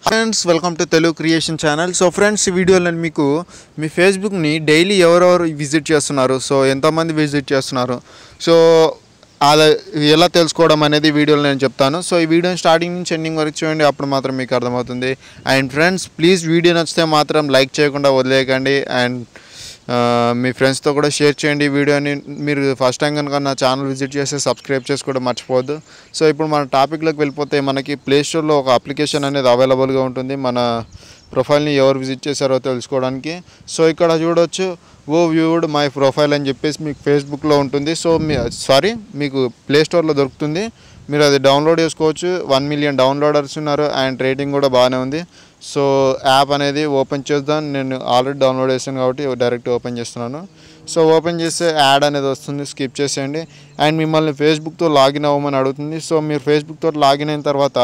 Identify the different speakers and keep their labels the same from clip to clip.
Speaker 1: Friends welcome to Telugu creation channel. So friends, ఈ వీడియోలో మీకు మీ ఫేస్బుక్ని డైలీ ఎవరెవరు విజిట్ చేస్తున్నారు, సో ఎంతమంది విజిట్ చేస్తున్నారు, సో అలా ఎలా తెలుసుకోవడం అనేది వీడియోలో నేను చెప్తాను. సో ఈ వీడియోని స్టార్టింగ్ నుంచి ఎండింగ్ వరకు చూడండి, అప్పుడు మాత్రం మీకు అర్థమవుతుంది. అండ్ ఫ్రెండ్స్, ప్లీజ్ వీడియో నచ్చితే మాత్రం లైక్ చేయకుండా వదిలేయకండి. అండ్ మీ ఫ్రెండ్స్తో కూడా షేర్ చేయండి ఈ వీడియోని. మీరు ఫస్ట్ టైం కనుక నా ఛానల్ విజిట్ చేస్తే సబ్స్క్రైబ్ చేసుకోవడం మర్చిపోవద్దు. సో ఇప్పుడు మన టాపిక్లోకి వెళ్ళిపోతే, మనకి ప్లేస్టోర్లో ఒక అప్లికేషన్ అనేది అవైలబుల్గా ఉంటుంది మన ప్రొఫైల్ని ఎవరు విజిట్ చేశారో తెలుసుకోవడానికి. సో ఇక్కడ చూడవచ్చు, ఓ వ్యూడ్ మై ప్రొఫైల్ అని చెప్పేసి మీకు ఫేస్బుక్లో ఉంటుంది. సో మీకు ప్లేస్టోర్లో దొరుకుతుంది. మీరు అది డౌన్లోడ్ చేసుకోవచ్చు. 1 మిలియన్ డౌన్లోడర్స్ ఉన్నారు అండ్ రేటింగ్ కూడా బాగానే ఉంది. సో యాప్ అనేది ఓపెన్ చేద్దాం. నేను ఆల్రెడీ డౌన్లోడ్ చేశాను కాబట్టి డైరెక్ట్ ఓపెన్ చేస్తున్నాను. సో ఓపెన్ చేస్తే యాడ్ అనేది వస్తుంది, స్కిప్ చేసేయండి. అండ్ మిమ్మల్ని ఫేస్బుక్తో లాగిన్ అవ్వమని అడుగుతుంది. సో మీరు ఫేస్బుక్తో లాగిన్ అయిన తర్వాత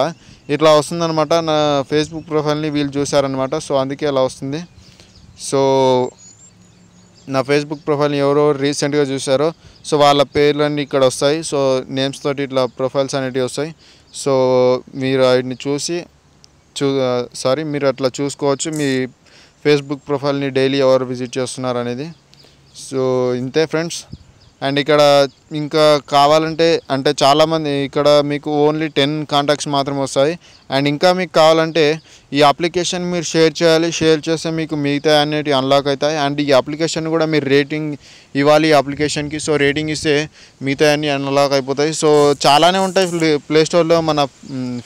Speaker 1: ఇట్లా వస్తుందన్నమాట. నా ఫేస్బుక్ ప్రొఫైల్ని వీళ్ళు చూసారనమాట, సో అందుకే ఇలా వస్తుంది. సో నా ఫేస్బుక్ ప్రొఫైల్ని ఎవరెవరు రీసెంట్గా చూసారో సో వాళ్ళ పేర్లన్నీ ఇక్కడ వస్తాయి. సో నేమ్స్ తోటి ఇట్లా ప్రొఫైల్స్ అనేటివి వస్తాయి. సో మీరు వాటిని చూసి మీరు అట్లా చూసుకోవచ్చు మీ ఫేస్బుక్ ప్రొఫైల్ని డైలీ ఎవరు విజిట్ చేస్తున్నారు అనేది. సో ఇంతే ఫ్రెండ్స్. అండ్ ఇక్కడ ఇంకా కావాలంటే అంటే చాలామంది ఇక్కడ మీకు ఓన్లీ 10 కాంటాక్ట్స్ మాత్రమే వస్తాయి. అండ్ ఇంకా మీకు కావాలంటే ఈ అప్లికేషన్ మీరు షేర్ చేయాలి. షేర్ చేస్తే మీకు మిగతా అనేటివి అన్లాక్ అవుతాయి. అండ్ ఈ అప్లికేషన్ కూడా మీరు రేటింగ్ ఇవ్వాలి ఈ అప్లికేషన్కి. సో రేటింగ్ ఇస్తే మిగతా అన్నీ అన్లాక్ అయిపోతాయి. సో చాలానే ఉంటాయి ప్లేస్టోర్లో మన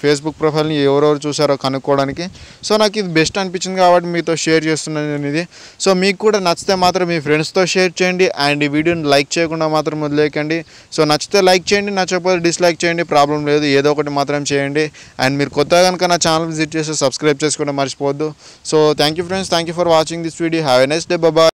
Speaker 1: ఫేస్బుక్ ప్రొఫైల్ని ఎవరెవరు చూసారో కనుక్కోవడానికి. సో నాకు ఇది బెస్ట్ అనిపించింది కాబట్టి మీతో షేర్ చేస్తున్నాను ఇది. సో మీకు కూడా నచ్చితే మాత్రం మీ ఫ్రెండ్స్తో షేర్ చేయండి. అండ్ ఈ వీడియోని లైక్ చేయకుండా మాత్రం వదిలేయకండి. సో నచ్చితే లైక్ చేయండి, నచ్చకపోతే డిస్లైక్ చేయండి, ప్రాబ్లం లేదు, ఏదో ఒకటి మాత్రం చేయండి. అండ్ మీరు కొత్తగా కనుక నా ఛానల్ విజిట్ చేస్తే సబ్స్క్రైబ్ చేసుకోవడం మర్చిపోవద్దు. So thank you friends, thank you for watching this video. Have a nice day, bye.